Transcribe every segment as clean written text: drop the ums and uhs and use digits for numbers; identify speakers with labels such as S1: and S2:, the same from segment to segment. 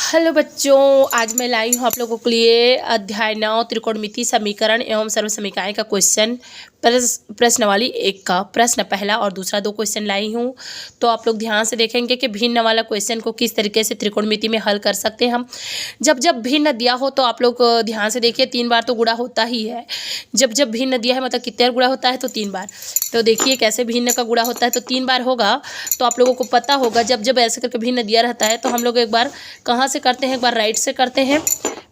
S1: Hello बच्चों, आज मैं लाई हूँ आप लोगों के लिए अध्याय 9 त्रिकोणमिति समीकरण एवं सर्व समीकरण का क्वेश्चन प्रश्नावली 1 का प्रश्न पहला और दूसरा 2 क्वेश्चन लाई हूँ। तो आप लोग ध्यान से देखेंगे कि भिन्न वाला क्वेश्चन को किस तरीके से त्रिकोणमिति में हल कर सकते हैं हम। जब जब भिन्न दिया हो तो आप लोग ध्यान से देखिए, 3 बार तो गुणा होता ही है। जब जब भिन्न दिया है मतलब कितने बार गुणा होता है, तो 3 बार। तो देखिए कैसे भिन्न का गुणा होता है, तो 3 बार होगा। तो आप लोगों को पता होगा जब जब ऐसे करके भिन्न दिया रहता है तो हम लोग एक बार कहाँ से करते हैं, एक बार राइट से करते हैं,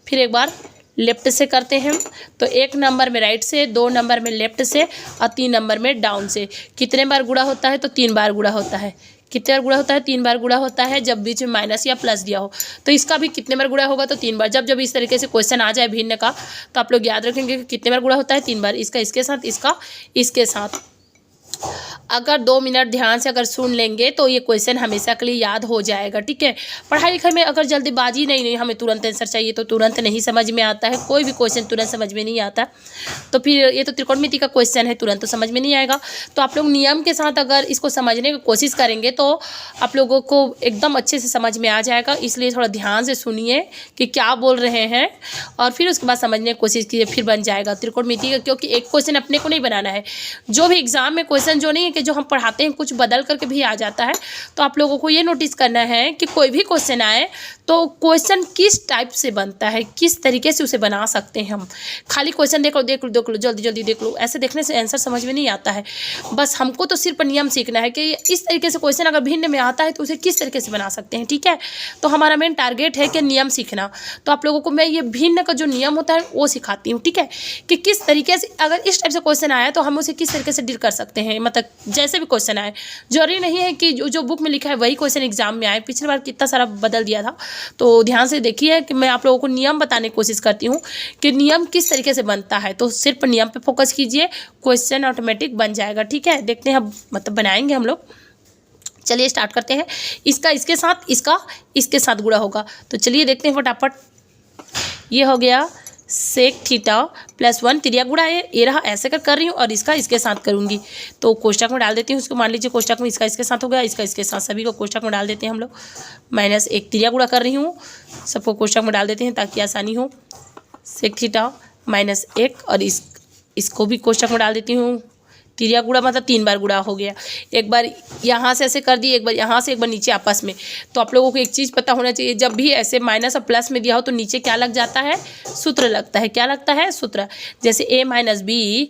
S1: फिर एक बार लेफ्ट से करते हैं। तो 1 नंबर में राइट से, 2 नंबर में लेफ्ट से और 3 नंबर में डाउन से। कितने बार गुणा होता है, तो 3 बार गुणा होता है। कितने बार गुणा होता है, 3 बार गुणा होता है। जब बीच में माइनस या प्लस दिया हो तो इसका भी कितने बार गुणा होगा, तो 3 बार। जब जब इस तरीके से क्वेश्चन आ जाए भिन्न का तो आप लोग याद रखेंगे कि कितने बार गुणा होता है, 3 बार। इसका इसके साथ, इसका इसके साथ। अगर 2 मिनट ध्यान से अगर सुन लेंगे तो ये क्वेश्चन हमेशा के लिए याद हो जाएगा, ठीक है। पढ़ाई लिखाई में अगर जल्दीबाजी नहीं हमें तुरंत आंसर चाहिए तो तुरंत नहीं समझ में आता है। कोई भी क्वेश्चन तुरंत समझ में नहीं आता, तो फिर ये तो त्रिकोणमिति का क्वेश्चन है, तुरंत तो समझ में नहीं आएगा। तो आप लोग नियम के साथ अगर इसको समझने की कोशिश करेंगे तो आप लोगों को एकदम अच्छे से समझ में आ जाएगा। इसलिए थोड़ा ध्यान से सुनिए कि क्या बोल रहे हैं और फिर उसके बाद समझने की कोशिश कीजिए, फिर बन जाएगा त्रिकोणमिति का। क्योंकि एक क्वेश्चन अपने को नहीं बनाना है, जो भी एग्जाम में क्वेश्चन जो नहीं है कि जो हम पढ़ाते हैं कुछ बदल करके भी आ जाता है। तो आप लोगों को ये नोटिस करना है कि कोई भी क्वेश्चन आए तो क्वेश्चन किस टाइप से बनता है, किस तरीके से उसे बना सकते हैं हम। खाली क्वेश्चन देख लो जल्दी जल्दी देख लो, ऐसे देखने से आंसर समझ में नहीं आता है। बस हमको तो सिर्फ नियम सीखना है कि इस तरीके से क्वेश्चन अगर भिन्न में आता है तो उसे किस तरीके से बना सकते हैं, ठीक है। तो हमारा मेन टारगेट है कि नियम सीखना। तो आप लोगों को मैं ये भिन्न का जो नियम होता है वो सिखाती हूँ, ठीक है, कि किस तरीके से अगर इस टाइप से क्वेश्चन आया तो हम उसे किस तरीके से डील कर सकते हैं। मतलब जैसे भी क्वेश्चन आए, जरूरी नहीं है कि जो बुक में लिखा है वही क्वेश्चन एग्जाम में आए। पिछली बार कितना सारा बदल दिया था। तो ध्यान से देखिए कि मैं आप लोगों को नियम बताने की कोशिश करती हूँ कि नियम किस तरीके से बनता है। तो सिर्फ नियम पे फोकस कीजिए, क्वेश्चन ऑटोमेटिक बन जाएगा, ठीक है। देखते हैं अब मतलब बनाएंगे हम लोग। चलिए स्टार्ट करते हैं। इसका इसके साथ, इसका इसके साथ गुणा होगा। तो चलिए देखते हैं फटाफट। ये हो गया सेक थीटा +1 त्रिया गुणा है, ये रहा ऐसे कर रही हूँ और इसका इसके साथ करूँगी। तो कोष्टक में डाल देती हूँ उसको। मान लीजिए कोष्टक में इसका इसके साथ हो गया, इसका इसके साथ, सभी को कोष्टक में डाल देते हैं हम लोग। -1 त्रिया गुणा कर रही हूँ, सबको कोष्टक में डाल देते हैं ताकि आसानी हो। सेक थीटा -1 और इसको भी कोष्टक में डाल देती हूँ। त्रिया गुणा मतलब 3 बार गुणा हो गया। एक बार यहाँ से ऐसे कर दिए, एक बार यहाँ से, एक बार नीचे आपस में। तो आप लोगों को एक चीज़ पता होना चाहिए, जब भी ऐसे माइनस और प्लस में दिया हो तो नीचे क्या लग जाता है, सूत्र लगता है। क्या लगता है, सूत्र। जैसे a - b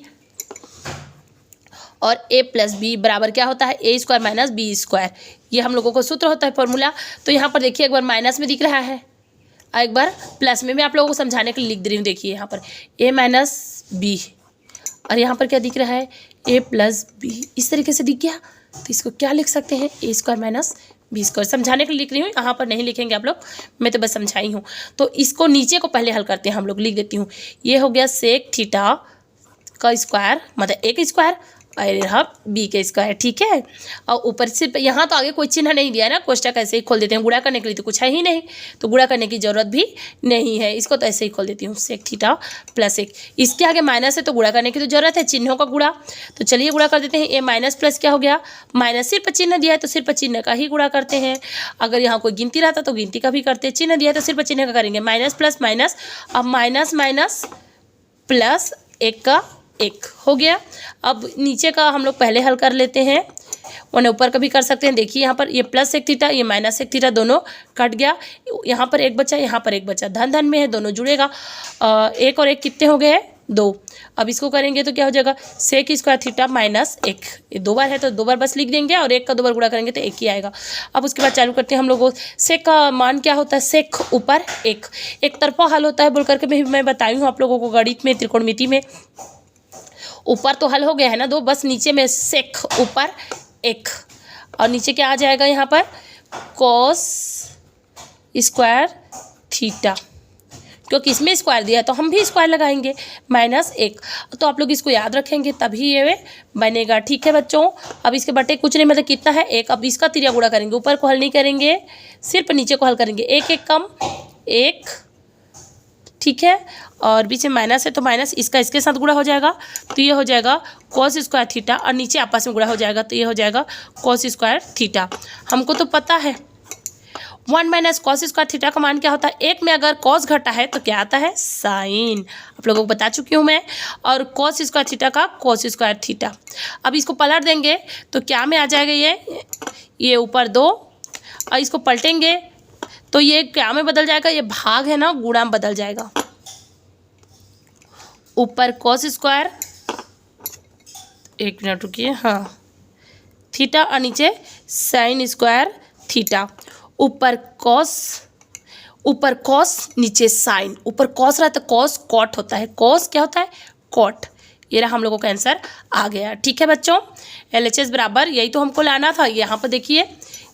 S1: और a + b बराबर क्या होता है, a² - b²। ये हम लोगों को सूत्र होता है, फॉर्मूला। तो यहाँ पर देखिए एक बार माइनस में दिख रहा है और एक बार प्लस में। मैं आप लोगों को समझाने के लिए लिख दे रही हूँ। देखिए यहाँ पर a - b और यहाँ पर क्या दिख रहा है, a + b। इस तरीके से दिख गया तो इसको क्या लिख सकते हैं, a² - b²। समझाने के लिए लिख रही हूँ, यहाँ पर नहीं लिखेंगे आप लोग, मैं तो बस समझाई हूँ। तो इसको नीचे को पहले हल करते हैं हम लोग। लिख देती हूँ, ये हो गया सेक थीटा का स्क्वायर मतलब a का स्क्वायर और रहा b के स्क्वायर, ठीक है। और ऊपर से यहाँ तो आगे कोई चिन्ह नहीं दिया ना, कोष्टक ऐसे ही खोल देते हैं। गुणा करने के लिए तो कुछ है ही नहीं, तो गुणा करने की जरूरत भी नहीं है। इसको तो ऐसे ही खोल देती हूँ, सेक थीटा +1। इसके आगे माइनस है तो गुणा करने की तो जरूरत है, चिन्हों का गुणा। तो चलिए गुणा कर देते हैं। ये माइनस प्लस क्या हो गया, माइनस सिर्फ चिन्ह दिया है तो सिर्फ चिन्ह का ही गुणा करते हैं। अगर यहाँ कोई गिनती रहता तो गिनती का भी करते हैं, चिन्ह दिया है तो सिर्फ चिन्ह का करेंगे। माइनस प्लस माइनस, अब माइनस माइनस प्लस 1 का 1 हो गया। अब नीचे का हम लोग पहले हल कर लेते हैं, उन्हें ऊपर का भी कर सकते हैं। देखिए यहाँ पर ये +1 थीटा, ये -1 थीटा, दोनों कट गया। यहाँ पर 1 बचा, यहाँ पर 1 बचा, धन धन में है, दोनों जुड़ेगा। 1 और 1 कितने हो गए हैं, 2। अब इसको करेंगे तो क्या हो जाएगा, सेक² थीटा -1। ये 2 बार है तो 2 बार बस लिख देंगे और 1 का 2 बार गुणा करेंगे तो 1 ही आएगा। अब उसके बाद चालू करते हैं हम लोग। सेक का मान क्या होता है, सेक ऊपर 1 एक तरफा हल होता है बोल करके मैं बताई हूँ आप लोगों को। गणित में, त्रिकोणमिति में ऊपर तो हल हो गया है ना 2, बस नीचे में सेक ऊपर 1 और नीचे क्या आ जाएगा यहाँ पर, cos² थीटा। क्योंकि इसमें स्क्वायर दिया है तो हम भी स्क्वायर लगाएंगे, -1। तो आप लोग इसको याद रखेंगे तभी ये बनेगा, ठीक है बच्चों। अब इसके बटे कुछ नहीं, मतलब कितना है 1। अब इसका त्रिया गुणा करेंगे, ऊपर को हल नहीं करेंगे, सिर्फ नीचे को हल करेंगे। 1 1 कम 1, ठीक है। और बीच में माइनस है तो माइनस, इसका इसके साथ गुणा हो जाएगा तो ये हो जाएगा cos² थीटा और नीचे आपस में गुणा हो जाएगा तो ये हो जाएगा cos² थीटा। हमको तो पता है 1 माइनस कॉस स्क्वायर थीटा का मान क्या होता है, एक में अगर कॉस घटा है तो क्या आता है, साइन। आप लोगों को बता चुकी हूँ मैं। और कॉस स्क्वायर थीटा का कॉस स्क्वायर थीटा। अब इसको पलट देंगे तो क्या में आ जाएगा, ये ऊपर 2, और इसको पलटेंगे तो ये क्या में बदल जाएगा, ये भाग है ना, गुणा में बदल जाएगा। ऊपर कॉस स्क्वायर, एक मिनट रुकिए, हाँ, थीटा, और नीचे साइन स्क्वायर थीटा। ऊपर कॉस नीचे साइन। ऊपर कॉस रहता है, कॉस कॉट होता है, कॉस क्या होता है, कॉट। ये रहा हम लोगों का आंसर आ गया। ठीक है बच्चों, LHS बराबर यही तो हमको लाना था। यहाँ पर देखिए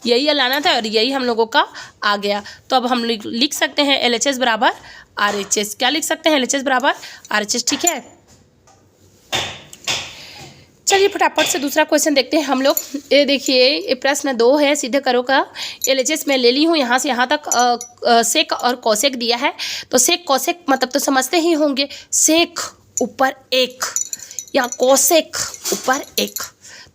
S1: यही लाना था और यही हम लोगों का आ गया। तो अब हम लिख सकते हैं LHS बराबर RHS। क्या लिख सकते हैं, LHS बराबर RHS। ठीक है, चलिए फटाफट से दूसरा क्वेश्चन देखते हैं हम लोग। ये देखिए, ये प्रश्न 2 है, सीधे करो का। LHS में ले ली हूँ, यहाँ से यहाँ तक सेक और कौसेक दिया है। तो सेक कौसेक मतलब तो समझते ही होंगे, सेक ऊपर 1 या कौसेक ऊपर 1।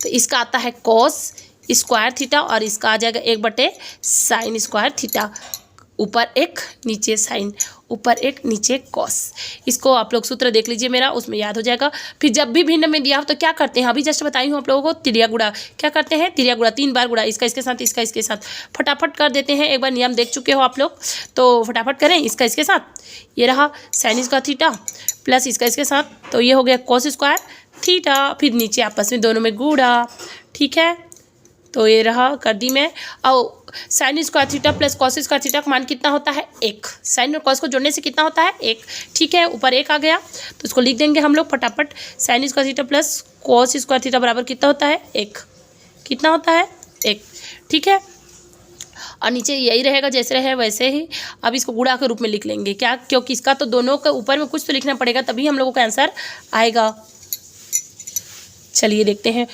S1: तो इसका आता है कॉस स्क्वायर थीटा और इसका आ जाएगा 1/sin स्क्वायर थीटा। ऊपर 1 नीचे साइन, ऊपर 1 नीचे कॉस। इसको आप लोग सूत्र देख लीजिए मेरा, उसमें याद हो जाएगा। फिर जब भी भिन्न में दिया हो तो क्या करते हैं, अभी जस्ट बताई हूँ आप लोगों को, तिरिया गुणा। क्या करते हैं, तिरिया गुणा, 3 बार गुणा, इसका इसके साथ, इसका इसके साथ। फटाफट कर देते हैं, एक बार नियम देख चुके हो आप लोग, तो फटाफट करें। इसका इसके साथ, ये रहा साइन स्क्वायर थीटा प्लस इसका इसके साथ, तो ये हो गया कॉस स्क्वायर थीटा। फिर नीचे आपस में दोनों में गुणा। ठीक है, तो ये रहा कर दी मैं। और sine square theta plus cos square theta का मान कितना होता है, 1। साइन और कॉस को जोड़ने से कितना होता है, 1। ठीक है, ऊपर 1 आ गया तो इसको लिख देंगे हम लोग फटाफट। Sine square theta plus cos square theta बराबर कितना होता है, 1। कितना होता है, 1। ठीक है, और नीचे यही रहेगा जैसे रहे वैसे ही। अब इसको गुणा के रूप में लिख लेंगे, क्या, क्योंकि इसका तो दोनों के ऊपर में कुछ तो लिखना पड़ेगा, तभी हम लोगों का आंसर आएगा। चलिए देखते हैं,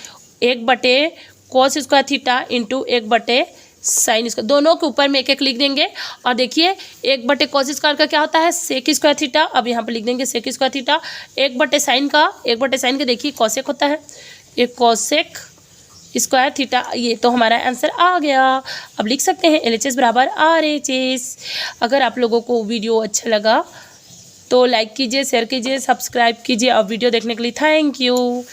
S1: 1/cos square theta into 1/sin square, दोनों के ऊपर में 1 लिख देंगे। और देखिए 1/cos स्क्वायर का क्या होता है, सेक स्क्वायर थीटा। अब यहाँ पर लिख देंगे सेक स्क्वायर थीटा। 1/sin का देखिए कॉसेक होता है, ये कॉसेक स्क्वायर थीटा। ये तो हमारा आंसर आ गया। अब लिख सकते हैं LHS बराबर RHS। अगर आप लोगों को वीडियो अच्छा लगा तो लाइक कीजिए, शेयर कीजिए, सब्सक्राइब कीजिए। और वीडियो देखने के लिए थैंक यू।